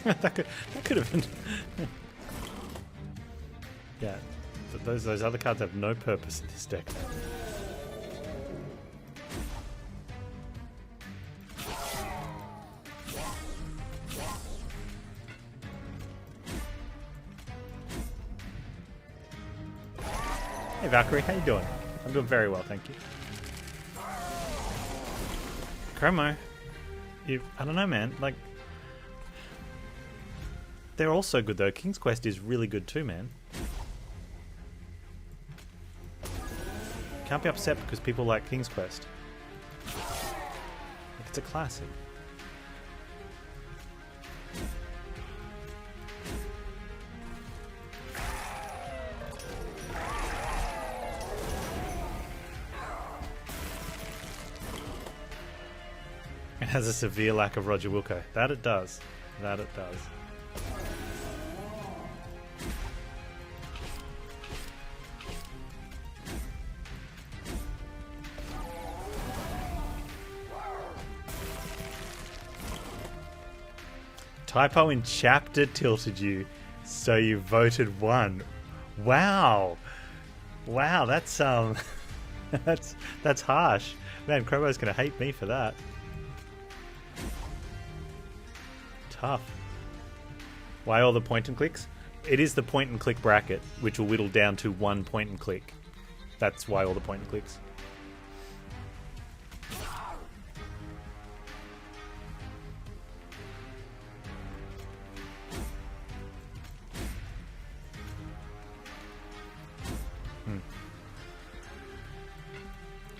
that could have been. Yeah, but those other cards have no purpose in this deck. Hey Valkyrie, how you doing? I'm doing very well, thank you. Chromo, I don't know, man. Like, they're all so good though. King's Quest is really good too, man. Can't be upset because people like King's Quest. Like, it's a classic. It has a severe lack of Roger Wilco. That it does. That it does. Typo in chapter tilted you, so you voted 1. Wow. Wow, that's that's harsh. Man, Crobo's gonna hate me for that. Tough. Why all the point and clicks? It is the point and click bracket, which will whittle down to 1 point and click. That's why all the point and clicks.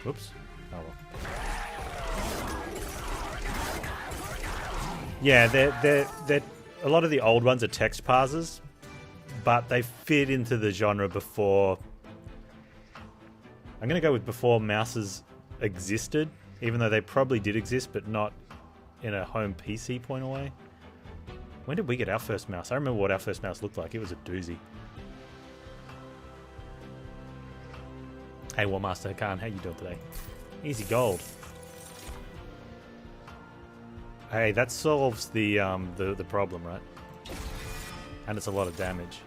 Whoops. Oh well. Yeah, they're a lot of the old ones are text parsers, but they fit into the genre before. I'm going to go with before mouses existed, even though they probably did exist, but not in a home PC point of way. When did we get our first mouse? I remember what our first mouse looked like. It was a doozy. Hey, Warmaster Khan, how you doing today? Easy gold. Hey, that solves the problem, right? And it's a lot of damage.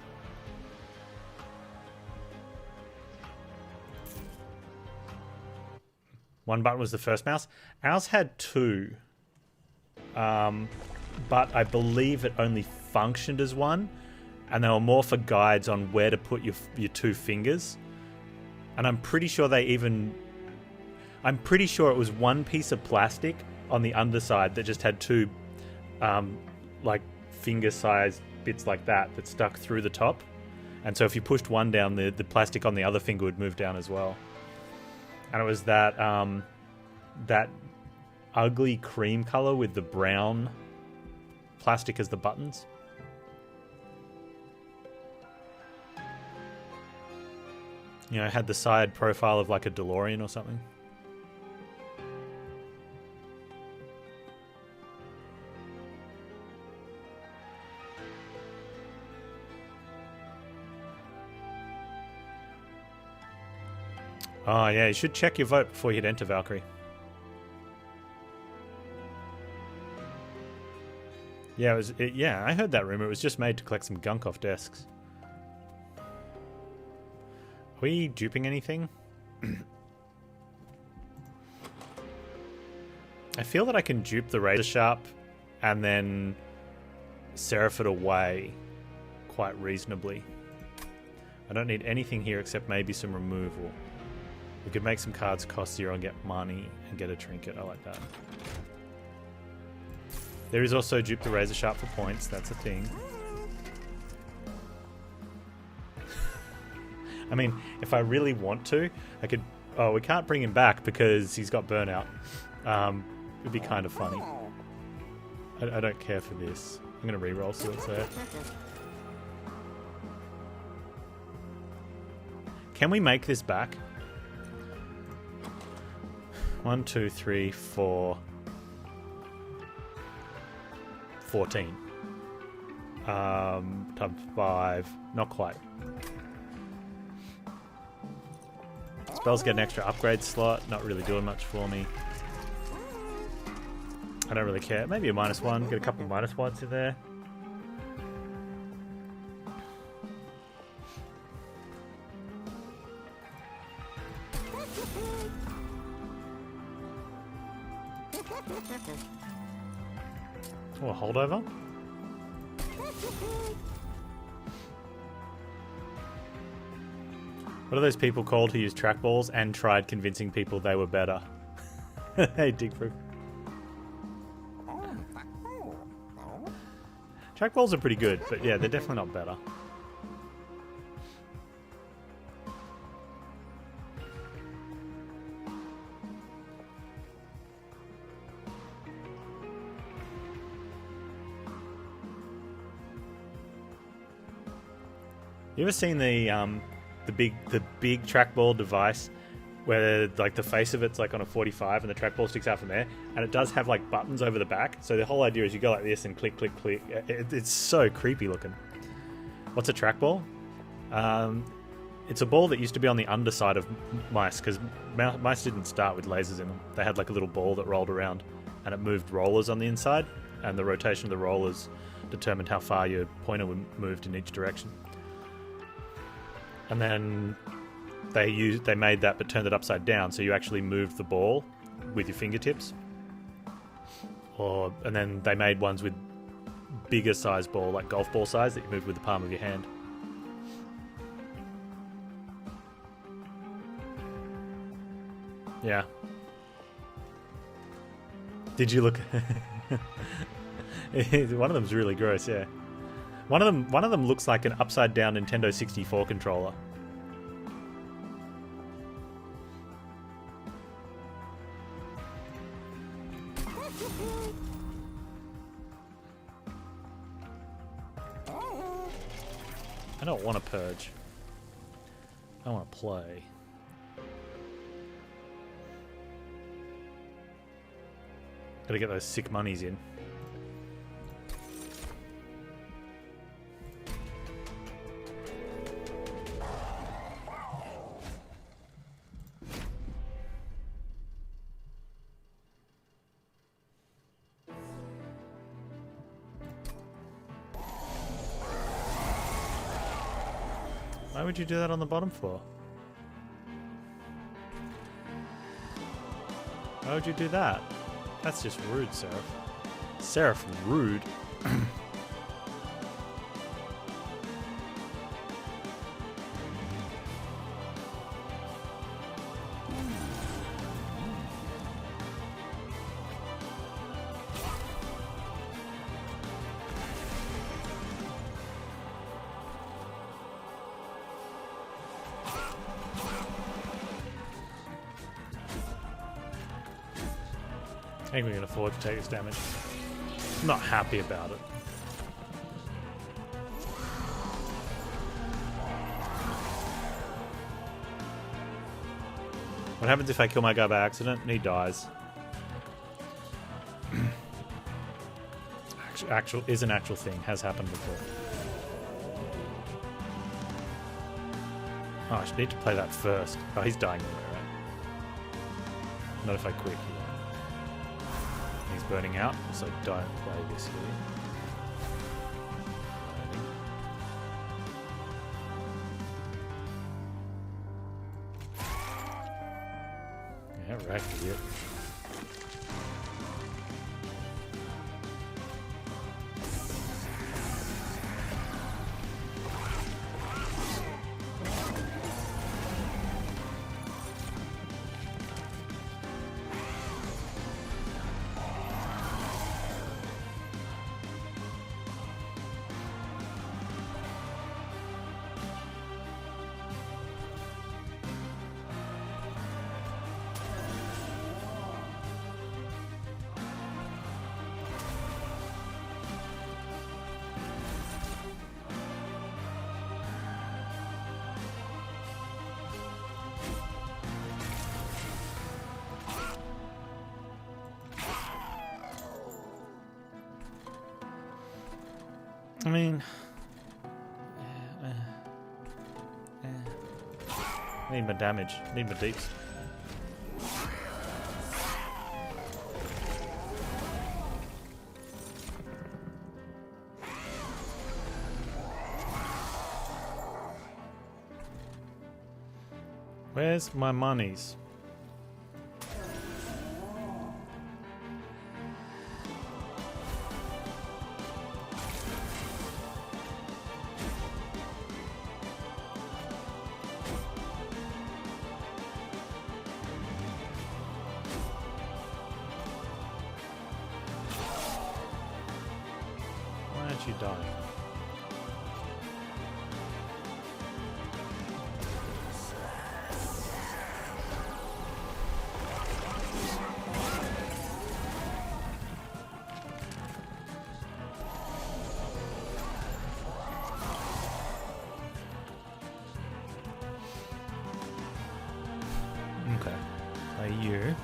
One button was the first mouse. Ours had 2. But I believe it only functioned as 1. And they were more for guides on where to put your 2 fingers. And I'm pretty sure I'm pretty sure it was 1 piece of plastic on the underside that just had 2, like finger-sized bits like that stuck through the top. And so if you pushed one down, the plastic on the other finger would move down as well. And it was that that ugly cream color with the brown plastic as the buttons. You know, had the side profile of like a DeLorean or something. Oh yeah, you should check your vote before you hit enter, Valkyrie. Yeah, yeah, I heard that rumor. It was just made to collect some gunk off desks. Are we duping anything? I feel that I can dupe the Razor Sharp and then seraph it away quite reasonably. I don't need anything here except maybe some removal. We could make some cards cost 0 and get money and get a trinket. I like that. There is also dupe the Razor Sharp for points. That's a thing. I mean, if I really want to, I could... Oh, we can't bring him back because he's got burnout. It'd be kind of funny. I don't care for this. I'm going to re-roll so it's there. Can we make this back? 1, 2, 3, 4... 14. Times 5. Not quite. Spells get an extra upgrade slot. Not really doing much for me. I don't really care. Maybe a -1. Get a couple of -1s in there. Oh, a holdover? What are those people called who used trackballs and tried convincing people they were better? Hey, Digproof. Trackballs are pretty good, but yeah, they're definitely not better. You ever seen the big trackball device where like the face of it's like on a 45 and the trackball sticks out from there, and it does have like buttons over the back. So the whole idea is you go like this and click, click, click. It's so creepy looking. What's a trackball? It's a ball that used to be on the underside of mice because mice didn't start with lasers in them. They had like a little ball that rolled around, and it moved rollers on the inside, and the rotation of the rollers determined how far your pointer moved in each direction. And then they made that but turned it upside down, so you actually moved the ball with your fingertips. And then they made ones with bigger size ball, like golf ball size, that you moved with the palm of your hand. Yeah. Did you look? One of them's really gross, yeah. One of them looks like an upside down Nintendo 64 controller. I don't want to purge. I want to play. Gotta get those sick monies in. Why would you do that on the bottom floor? Why would you do that? That's just rude, Seraph. Seraph, rude. I think we can afford to take this damage. I'm not happy about it. What happens if I kill my guy by accident and he dies? Is an actual thing. Has happened before. Oh, I should need to play that first. Oh, he's dying anyway, right? Not if I quit. He's burning out, so don't play this here. Yeah, right here. I mean... Need my damage. Need my deeps. Where's my monies? Why aren't you dying? Okay. Are you?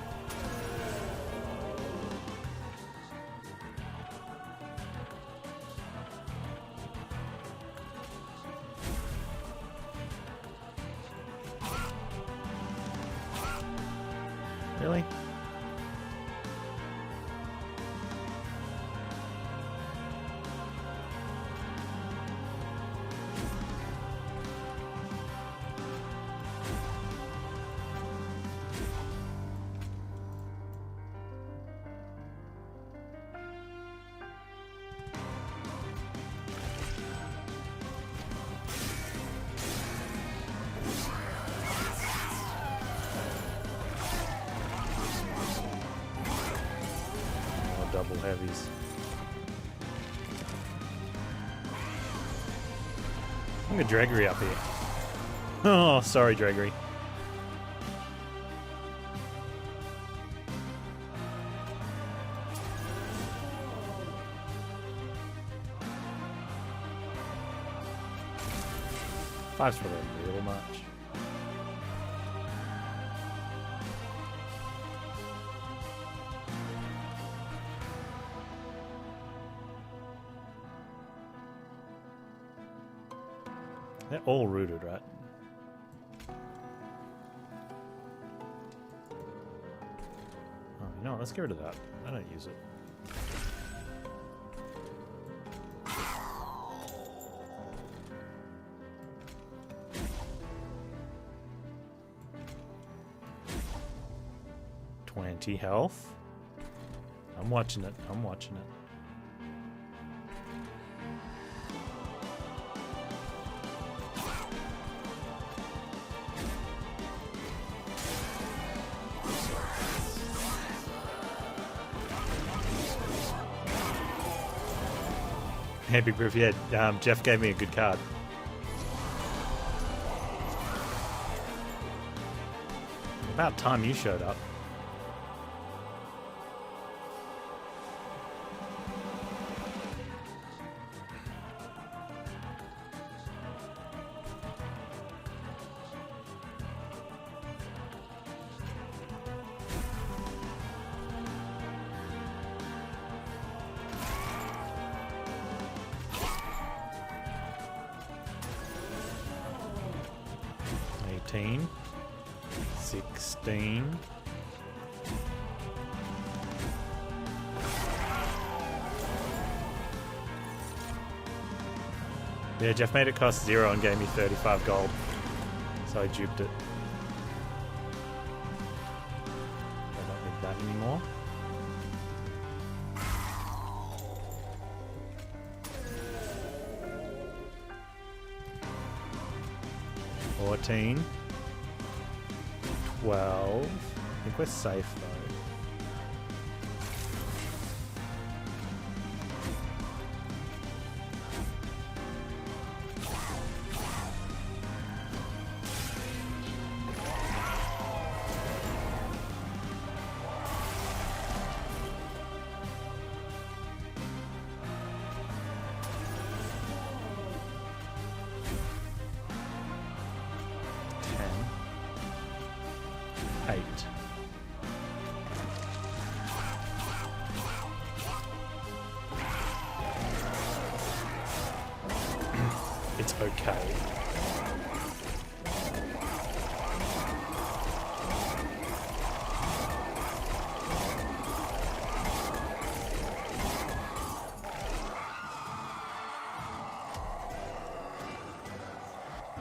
Really? Double heavies. I'm gonna Gregory up here. Oh, sorry, Gregory. Five's probably a little much. They're all rooted, right? Oh, you know what? Let's get rid of that. I don't use it. $20 health. I'm watching it. I'm watching it. Hey, Big Griff, yeah, Jeff gave me a good card. About time you showed up. $18, $16. Yeah, Jeff made it cost 0 and gave me 35 gold. So I duped it. I don't need that anymore. $14, $12. I think we're safe though. Okay.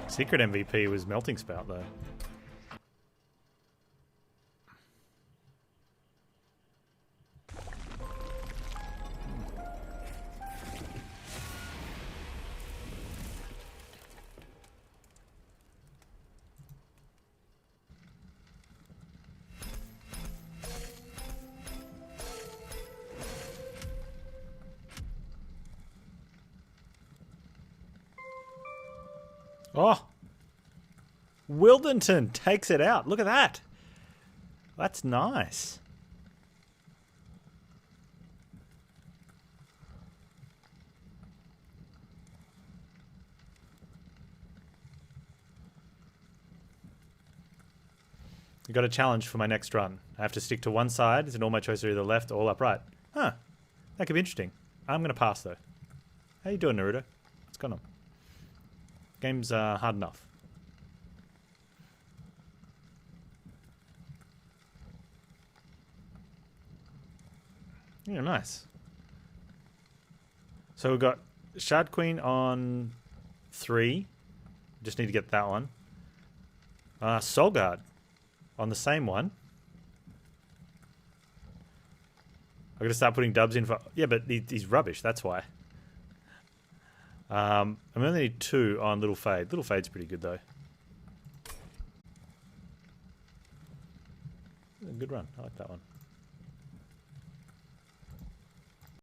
Secret MVP was Melting Spout, though. Oh! Wildington takes it out. Look at that. That's nice. I got a challenge for my next run. I have to stick to one side, and all my choices are either left or upright. Huh. That could be interesting. I'm going to pass, though. How you doing, Naruto? What's going on? Game's hard enough. Yeah, nice. So we've got Shard Queen on 3. Just need to get that one. Soul Guard on the same one. I'm gonna start putting dubs in for. Yeah, but he's rubbish. That's why. I only need 2 on Little Fade. Little Fade's pretty good though. Good run. I like that one.